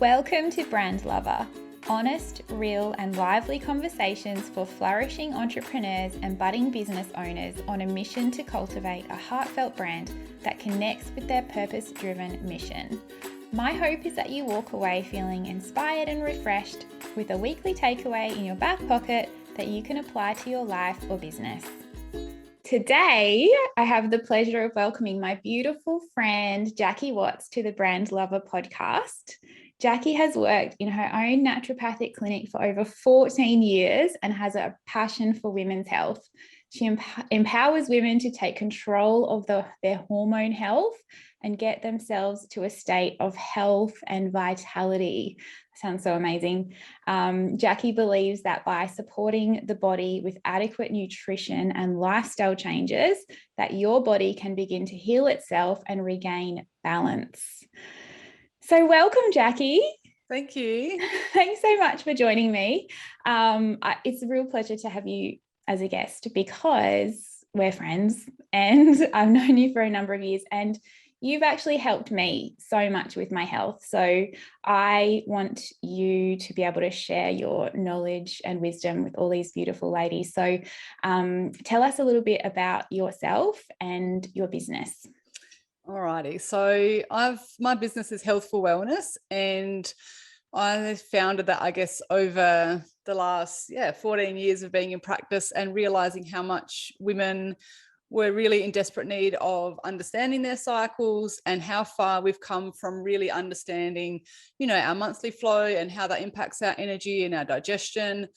Welcome to Brand Lover, honest, real and lively conversations for flourishing entrepreneurs and budding business owners on a mission to cultivate a heartfelt brand that connects with their purpose-driven mission. My hope is that you walk away feeling inspired and refreshed with a weekly takeaway in your back pocket that you can apply to your life or business. Today, I have the pleasure of welcoming my beautiful friend, Jacqui Watts, to the Brand Lover podcast. Jacqui has worked in her own naturopathic clinic for over 14 years and has a passion for women's health. She empowers women to take control of their hormone health and get themselves to a state of health and vitality. Sounds so amazing. Jacqui believes that by supporting the body with adequate nutrition and lifestyle changes, that your body can begin to heal itself and regain balance. So welcome, Jacqui. Thank you. Thanks so much for joining me. It's a real pleasure to have you as a guest because we're friends and I've known you for a number of years and you've actually helped me so much with my health. So I want you to be able to share your knowledge and wisdom with all these beautiful ladies. So tell us a little bit about yourself and your business. Alrighty. So my business is Health for Wellness, and I founded that, I guess, over the last 14 years of being in practice and realizing how much women were really in desperate need of understanding their cycles and how far we've come from really understanding, our monthly flow and how that impacts our energy and our digestion.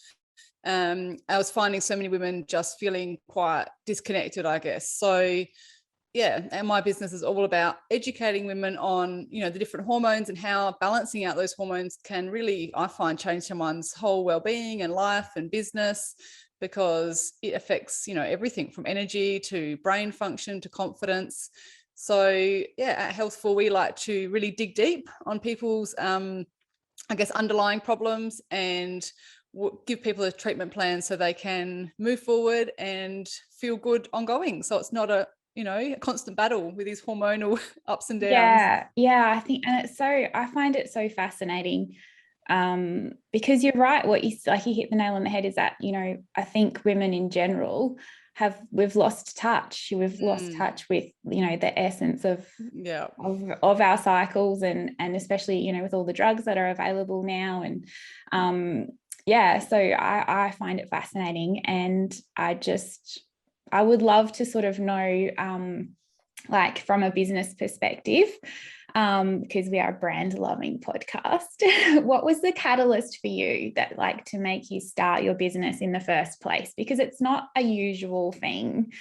I was finding so many women just feeling quite disconnected, I guess. So and my business is all about educating women on, the different hormones and how balancing out those hormones can really, I find, change someone's whole well-being and life and business, because it affects, everything from energy to brain function to confidence. So at Healthful, we like to really dig deep on people's, underlying problems and give people a treatment plan so they can move forward and feel good ongoing. So it's not a constant battle with these hormonal ups and downs. Yeah, I think, and I find it so fascinating because you're right. You hit the nail on the head is that, I think women in general we've lost touch. We've lost touch with, the essence of our cycles and especially, with all the drugs that are available now. And so I find it fascinating, and I would love to sort of know, from a business perspective, because we are a brand loving podcast, what was the catalyst for you that to make you start your business in the first place? Because it's not a usual thing.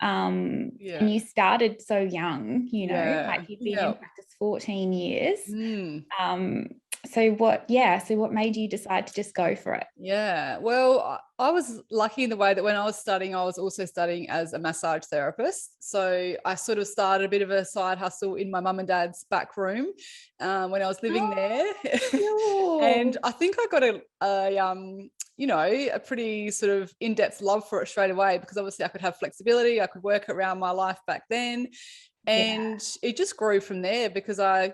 And you started so young, you've been in practice 14 years. So what made you decide to just go for it? Yeah, well, I was lucky in the way that when I was studying, I was also studying as a massage therapist. So I sort of started a bit of a side hustle in my mum and dad's back room when I was living there. And I think I got a pretty sort of in-depth love for it straight away, because obviously I could have flexibility, I could work around my life back then. And it just grew from there, because I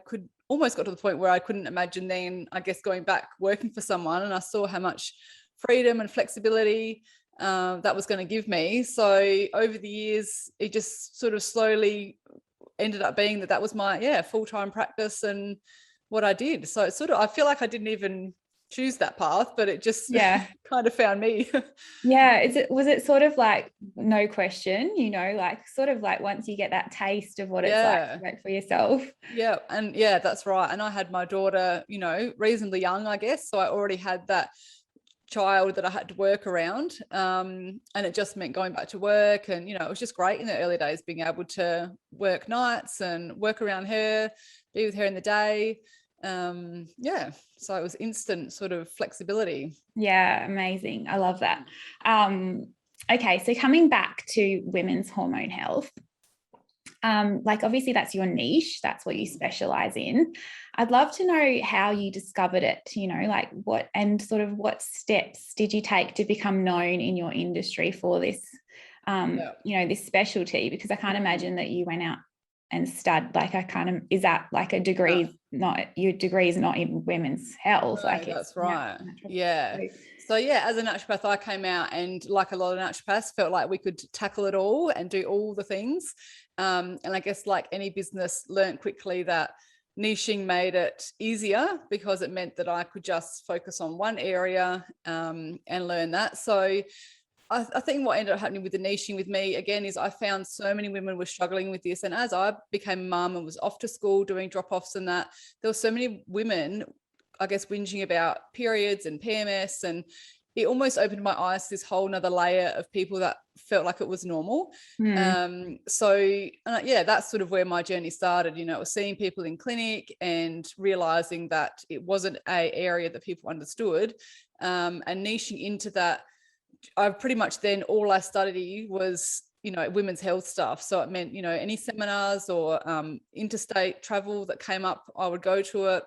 almost got to the point where I couldn't imagine then, I guess, going back working for someone, and I saw how much freedom and flexibility that was going to give me. So over the years, it just sort of slowly ended up being that was my full-time practice and what I did. So it's I feel like I didn't even choose that path, but it just kind of found me. Was it sort of no question, sort of once you get that taste of what it's like to work for yourself? And that's right. And I had my daughter, reasonably young, I guess, so I already had that child that I had to work around, and it just meant going back to work. And it was just great in the early days being able to work nights and work around her, be with her in the day. So it was instant sort of flexibility. Amazing. I love that. Okay, so coming back to women's hormone health, obviously that's your niche, that's what you specialize in. I'd love to know how you discovered it, what steps did you take to become known in your industry for this this specialty, because I can't imagine that you went out stud, like I kind of, is that like a degree, not your degree is not in women's health? No, like that's right. Yeah. So, So yeah, as a naturopath, I came out and like a lot of naturopaths felt like we could tackle it all and do all the things. And I guess like any business, learned quickly that niching made it easier because it meant that I could just focus on one area and learn that. So I think what ended up happening with the niching with me again is I found so many women were struggling with this. And as I became a mum and was off to school doing drop-offs and that, there were so many women, I guess, whinging about periods and PMS, and it almost opened my eyes to this whole nother layer of people that felt like it was normal. Yeah, that's sort of where my journey started. You know, I was seeing people in clinic and realizing that it wasn't an area that people understood, and niching into that. I pretty much then all I studied was, you know, women's health stuff. So it meant, you know, any seminars or interstate travel that came up, I would go to it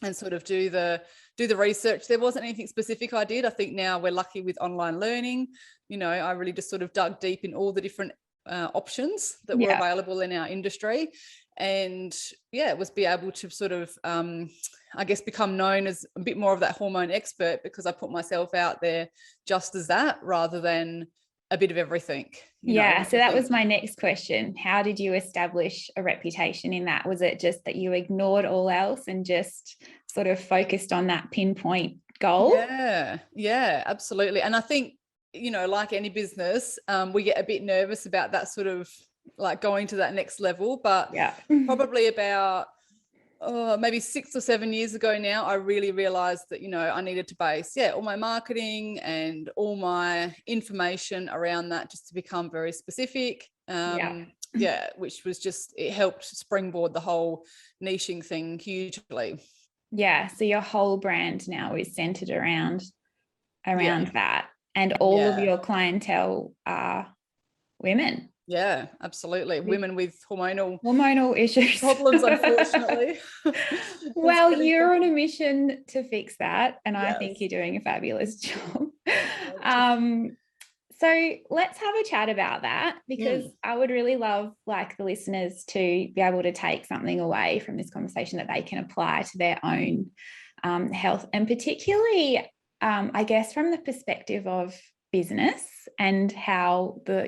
and sort of do the research. There wasn't anything specific I did. I think now we're lucky with online learning. You know, I really just sort of dug deep in all the different options that were available in our industry. And yeah, it was be able to sort of, I guess, become known as a bit more of that hormone expert because I put myself out there just as that rather than a bit of everything. So that was my next question. How did you establish a reputation in that? Was it just that you ignored all else and just sort of focused on that pinpoint goal? Yeah, absolutely. And I think, you know, like any business, we get a bit nervous about that sort of like going to that next level, but probably about maybe 6 or 7 years ago now, I really realized that, you know, I needed to base, all my marketing and all my information around that just to become very specific. Which was just, it helped springboard the whole niching thing hugely. Yeah. So your whole brand now is centered around that. And all of your clientele are women. Yeah, absolutely. Women with hormonal issues, problems, unfortunately. Well, you're on a mission to fix that, and I think you're doing a fabulous job. So let's have a chat about that, because I would really love, like, the listeners to be able to take something away from this conversation that they can apply to their own health, and particularly, I guess, from the perspective of business and how the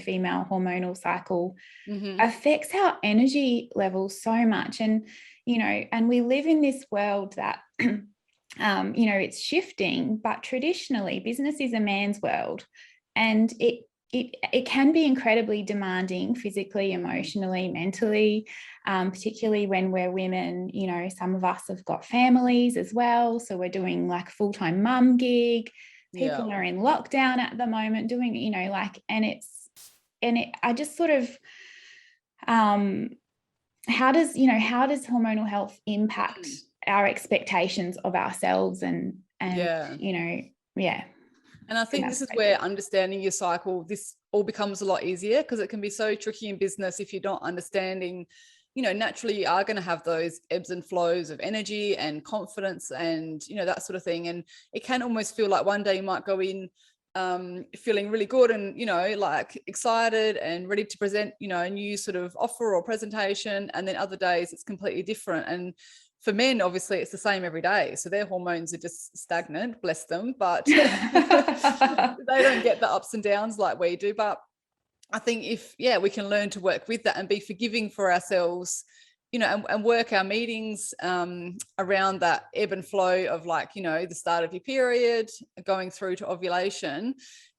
female hormonal cycle affects our energy levels so much. And and we live in this world that it's shifting, but traditionally business is a man's world, and it can be incredibly demanding physically, emotionally, mentally, particularly when we're women. Some of us have got families as well, so we're doing like full-time mum gig. People are in lockdown at the moment doing, I just sort of, how does hormonal health impact our expectations of ourselves and And I think this is where understanding your cycle, this all becomes a lot easier, because it can be so tricky in business if you're not understanding. Naturally you are going to have those ebbs and flows of energy and confidence and, that sort of thing. And it can almost feel like one day you might go in feeling really good and, like excited and ready to present, a new sort of offer or presentation. And then other days it's completely different. And for men, obviously it's the same every day. So their hormones are just stagnant, bless them, but they don't get the ups and downs like we do. But I think if, we can learn to work with that and be forgiving for ourselves, and work our meetings around that ebb and flow of, like, the start of your period going through to ovulation.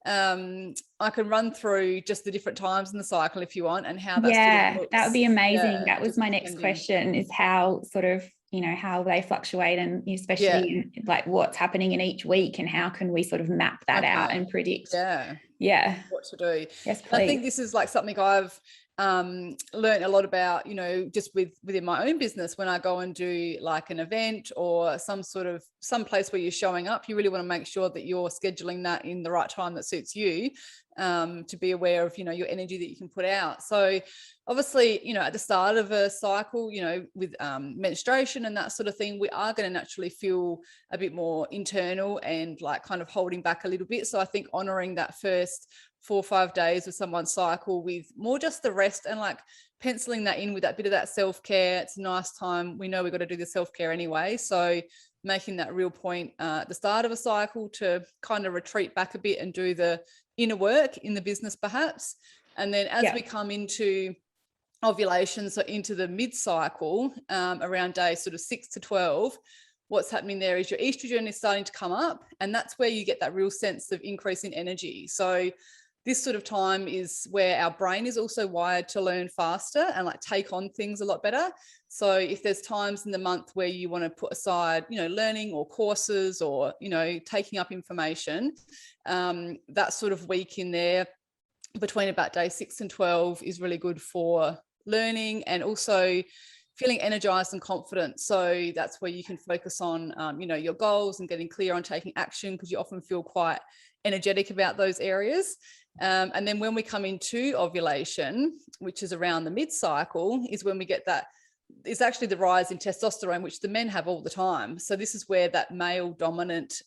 I can run through just the different times in the cycle if you want, and how that sort of looks. That would be amazing. That was my next question, is how sort of, how they fluctuate, and especially in, like, what's happening in each week, and how can we sort of map that out and predict what to do. Yes, please. I think this is like something I've learned a lot about, just within my own business. When I go and do like an event or some place where you're showing up, you really want to make sure that you're scheduling that in the right time that suits you, to be aware of, your energy that you can put out. So obviously, at the start of a cycle, with menstruation and that sort of thing, we are going to naturally feel a bit more internal and like kind of holding back a little bit. So I think honoring that first 4 or 5 days of someone's cycle with more just the rest, and like penciling that in with that bit of that self-care. It's a nice time. We know we've got to do the self-care anyway. So making that real point at the start of a cycle to kind of retreat back a bit and do the inner work in the business perhaps. And then as we come into ovulation, so into the mid-cycle, around day sort of 6 to 12, what's happening there is your estrogen is starting to come up, and that's where you get that real sense of increase in energy. So this sort of time is where our brain is also wired to learn faster and like take on things a lot better. So if there's times in the month where you want to put aside, you know, learning or courses or, you know, taking up information, that sort of week in there between about day 6 and 12 is really good for learning and also feeling energized and confident. So that's where you can focus on, you know, your goals and getting clear on taking action, because you often feel quite energetic about those areas. And then when we come into ovulation, which is around the mid-cycle, is when we get that, is actually the rise in testosterone, which the men have all the time. So this is where that male dominant,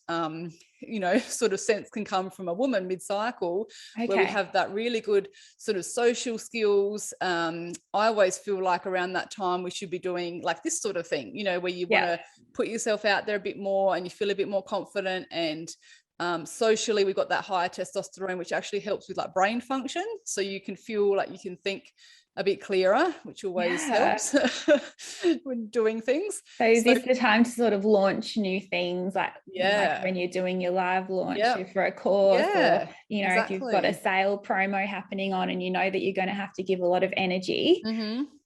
you know, sort of sense can come from a woman mid-cycle, where we have that really good sort of social skills. I always feel like around that time we should be doing like this sort of thing, you know, where you want to put yourself out there a bit more and you feel a bit more confident. And socially, we've got that higher testosterone, which actually helps with like brain function. So you can feel like you can think a bit clearer, which always helps when doing things. So is this the time to sort of launch new things, like when you're doing your live launch for a course, or, you know, if you've got a sale promo happening on and you know that you're going to have to give a lot of energy,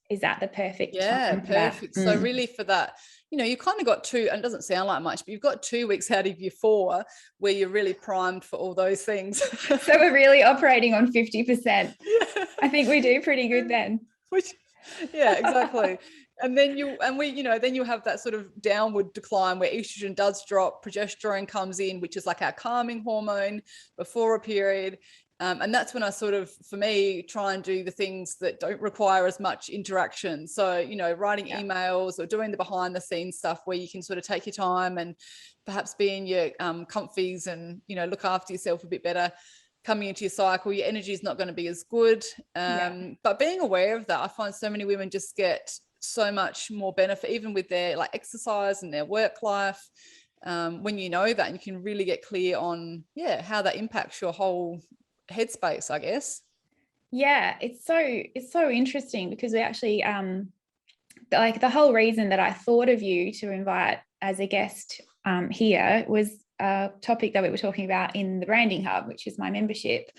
is that the perfect time for perfect. that? So really for that, you know, you kind of got 2, and it doesn't sound like much, but you've got 2 weeks out of your 4 where you're really primed for all those things. So we're really operating on 50%. I think we do pretty good then. Exactly. And then you have that sort of downward decline where estrogen does drop, progesterone comes in, which is like our calming hormone before a period. And that's when I sort of, for me, try and do the things that don't require as much interaction. So, you know, writing emails or doing the behind the scenes stuff where you can sort of take your time and perhaps be in your comfies and, you know, look after yourself a bit better. Coming into your cycle, your energy is not going to be as good. But being aware of that, I find so many women just get so much more benefit, even with their like exercise and their work life. When you know that, and you can really get clear on, how that impacts your whole headspace, I guess. It's so interesting, because we actually like the whole reason that I thought of you to invite as a guest here was a topic that we were talking about in the Branding Hub, which is my membership.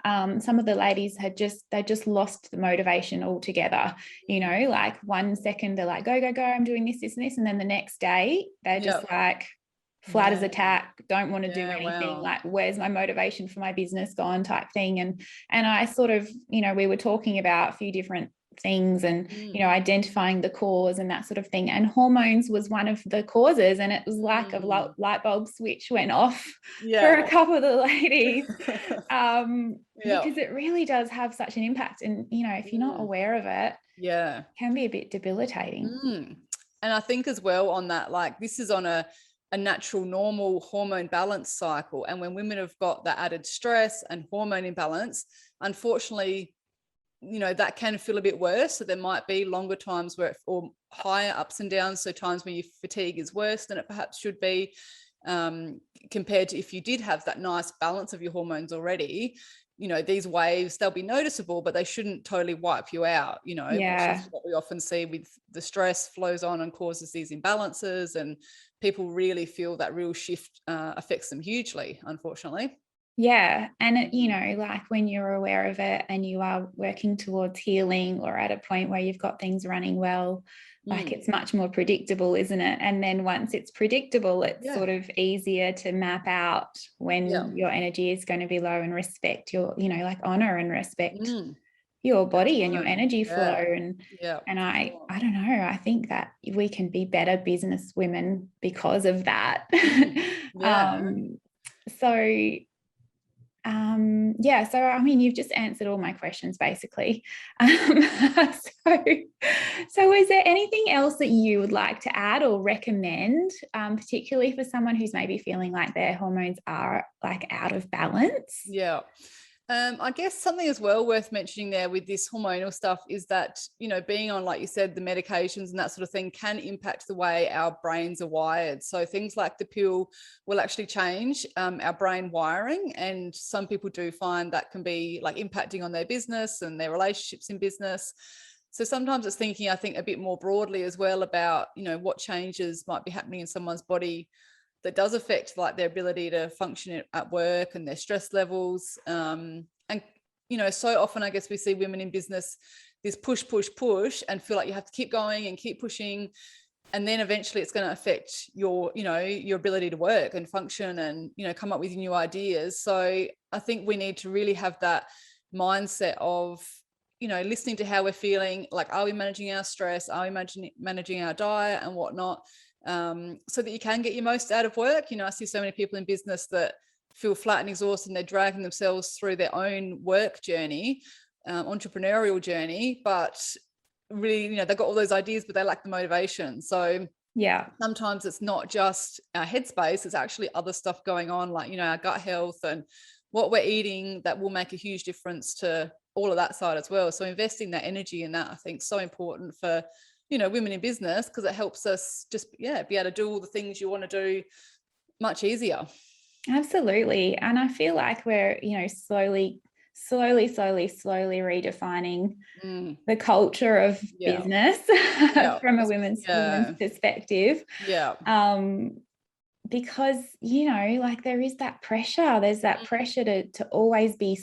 Some of the ladies they just lost the motivation altogether. You know, like 1 second they're like, go, I'm doing this, and this. And then the next day they're just like flat as a tack, don't want to do anything. Like, where's my motivation for my business gone, type thing. And I sort of, you know, we were talking about a few different things and, you know, identifying the cause and that sort of thing. And hormones was one of the causes. And it was like a light bulb switch went off for a couple of the ladies, because it really does have such an impact. And, you know, if you're not aware of it, it can be a bit debilitating. And I think as well on that, like, this is on a natural, normal hormone balance cycle. And when women have got that added stress and hormone imbalance, unfortunately, you know, that can feel a bit worse. So there might be longer times where or higher ups and downs. So times when your fatigue is worse than it perhaps should be, compared to if you did have that nice balance of your hormones already. You know, these waves, they'll be noticeable, but they shouldn't totally wipe you out, you know, which is what we often see with the stress flows on and causes these imbalances, and people really feel that real shift affects them hugely, unfortunately. And it, you know, like when you're aware of it and you are working towards healing, or at a point where you've got things running well, like it's much more predictable, isn't it? And then once it's predictable, it's sort of easier to map out when your energy is going to be low, and respect your, you know, like honor and respect your body and your energy flow. And I don't know, I think that we can be better business women because of that. So I mean, you've just answered all my questions basically. So is there anything else that you would like to add or recommend, particularly for someone who's maybe feeling like their hormones are like out of balance? I guess something as well worth mentioning there with this hormonal stuff is that, being on, like you said, the medications and that sort of thing can impact the way our brains are wired. So things like the pill will actually change our brain wiring. And some people do find that can be like impacting on their business and their relationships in business. So sometimes it's thinking, I think, a bit more broadly as well about, what changes might be happening in someone's body that does affect like their ability to function at work and their stress levels. And, so often I guess we see women in business, this push and feel like you have to keep going and keep pushing. And then eventually it's going to affect your ability to work and function and, come up with new ideas. So I think we need to really have that mindset of, listening to how we're feeling, like, are we managing our stress? Are we managing our diet and whatnot? So that you can get your most out of work. I see so many people in business that feel flat and exhausted and they're dragging themselves through their own work journey, entrepreneurial journey, but really, they've got all those ideas, but they lack the motivation. So yeah, sometimes it's not just our headspace, it's actually other stuff going on, like, our gut health and what we're eating that will make a huge difference to all of that side as well. So investing that energy in that, I think, is so important for women in business, because it helps us just be able to do all the things you want to do much easier. Absolutely. And I feel like we're, slowly redefining the culture of business from a women's perspective. Because, like there is that pressure. There's that pressure to always be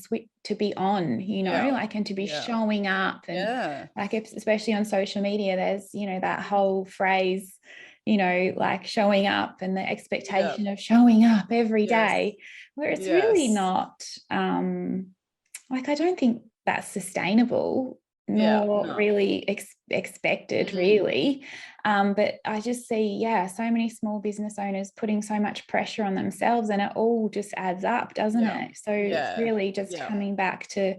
to be on, like, and to be showing up. And like, especially on social media, there's, that whole phrase, like showing up and the expectation of showing up every day, where it's really not, like, I don't think that's sustainable, nor really expected, really. But I just see, so many small business owners putting so much pressure on themselves, and it all just adds up, doesn't it? So it's really just coming back to,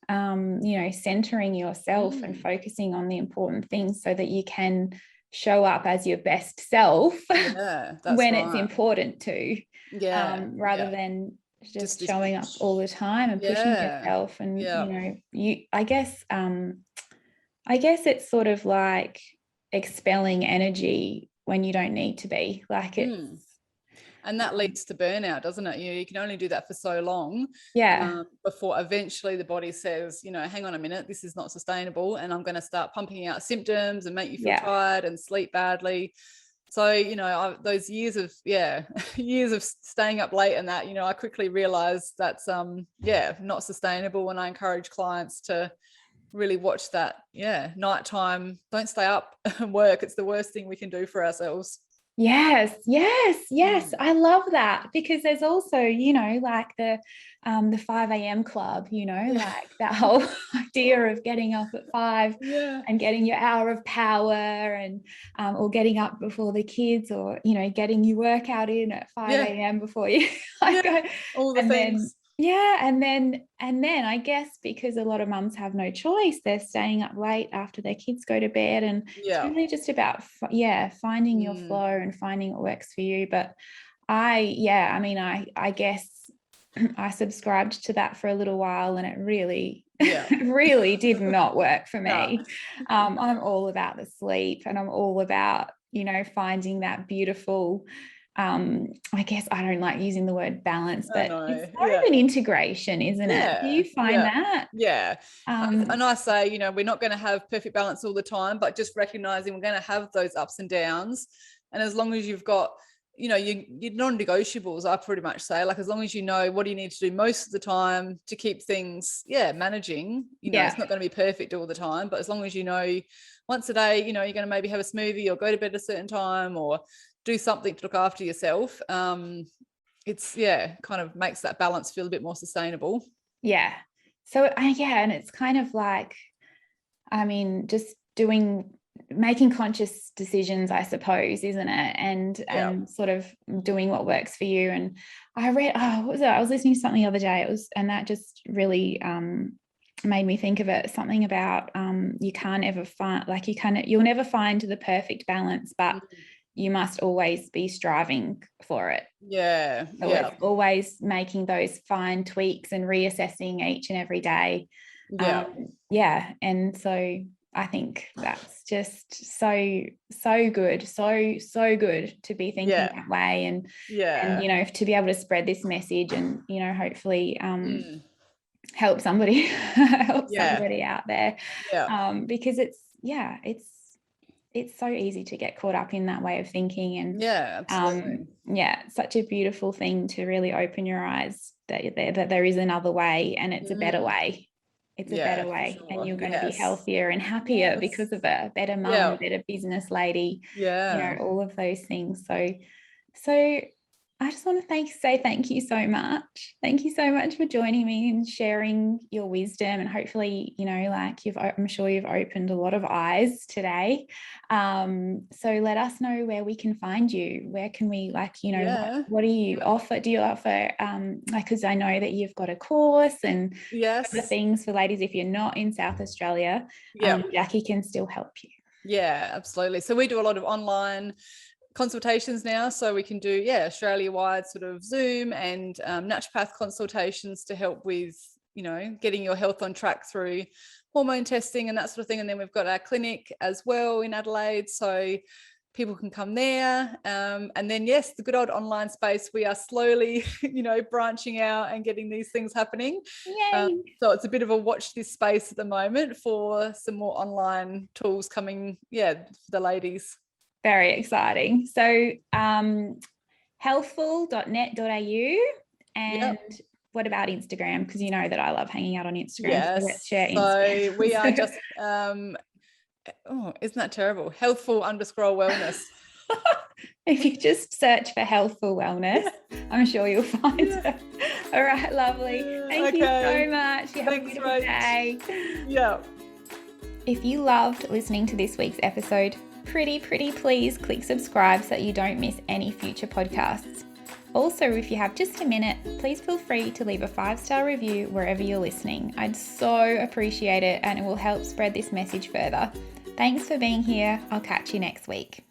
centering yourself and focusing on the important things so that you can show up as your best self when it's important to, rather than just showing up all the time and pushing yourself. And I guess it's sort of like expelling energy when you don't need to be, like, it's and that leads to burnout, doesn't it? You can only do that for so long before eventually the body says, hang on a minute, this is not sustainable, and I'm going to start pumping out symptoms and make you feel tired and sleep badly. So, those years of staying up late and that, I quickly realized that's not sustainable. And I encourage clients to really watch that. Nighttime, don't stay up and work. It's the worst thing we can do for ourselves. Yes. I love that, because there's also, like the 5 a.m. club, like that whole idea of getting up at 5 and getting your hour of power, and or getting up before the kids, or getting your workout in at 5 a.m. before you go, all the things. And then I guess because a lot of mums have no choice, they're staying up late after their kids go to bed, and it's really just about finding your flow and finding what works for you. But I guess I subscribed to that for a little while, and it really really did not work for me. I'm all about the sleep, and I'm all about finding that beautiful, I guess I don't like using the word balance, but it's more of an integration, isn't it? Do you find that? And I say, we're not going to have perfect balance all the time, but just recognizing we're going to have those ups and downs. And as long as you've got, your non-negotiables, I pretty much say, like, as long as you know what do you need to do most of the time to keep things, managing, it's not going to be perfect all the time, but as long as once a day, you're going to maybe have a smoothie or go to bed at a certain time or do something to look after yourself. It's kind of makes that balance feel a bit more sustainable. So and it's kind of like, just making conscious decisions, I suppose, isn't it? And sort of doing what works for you. And I read, what was it? I was listening to something the other day. And that just really made me think of it. Something about you can't ever find, like, you'll never find the perfect balance, but you must always be striving for it. Yeah. So Yeah. it's always making those fine tweaks and reassessing each and every day. Yeah. And so I think that's just so good, so good to be thinking that way, and you know, to be able to spread this message and, you know, hopefully help somebody somebody out there, because it's so easy to get caught up in that way of thinking, and absolutely. Such a beautiful thing to really open your eyes that there is another way, and it's a better way. It's a better way, sure. and you're going to be healthier and happier because of it. A better mum, a better business lady, you know, all of those things. So I just want to say thank you so much. Thank you so much for joining me and sharing your wisdom, and hopefully, you know, like I'm sure you've opened a lot of eyes today. So let us know where we can find you. Where can we, like, you know, what do you offer? Do you offer, like, because I know that you've got a course and other things for ladies. If you're not in South Australia, Jacqui can still help you. Yeah, absolutely. So we do a lot of online consultations now, so we can do Australia-wide sort of Zoom and naturopath consultations to help with, you know, getting your health on track through hormone testing and that sort of thing. And then we've got our clinic as well in Adelaide, so people can come there. And then the good old online space, we are slowly, you know, branching out and getting these things happening. So it's a bit of a watch this space at the moment for some more online tools coming for the ladies. Very exciting. So healthful.net.au, and what about Instagram? Because you know that I love hanging out on Instagram. Yes. So let's share Instagram. So we are just isn't that terrible? Healthful_wellness. If you just search for Healthful Wellness, I'm sure you'll find it. All right, lovely. Thank you so much. You have a beautiful day. Yeah. If you loved listening to this week's episode, pretty please click subscribe so that you don't miss any future podcasts. Also, if you have just a minute, please feel free to leave a 5-star review wherever you're listening. I'd so appreciate it, and it will help spread this message further. Thanks for being here. I'll catch you next week.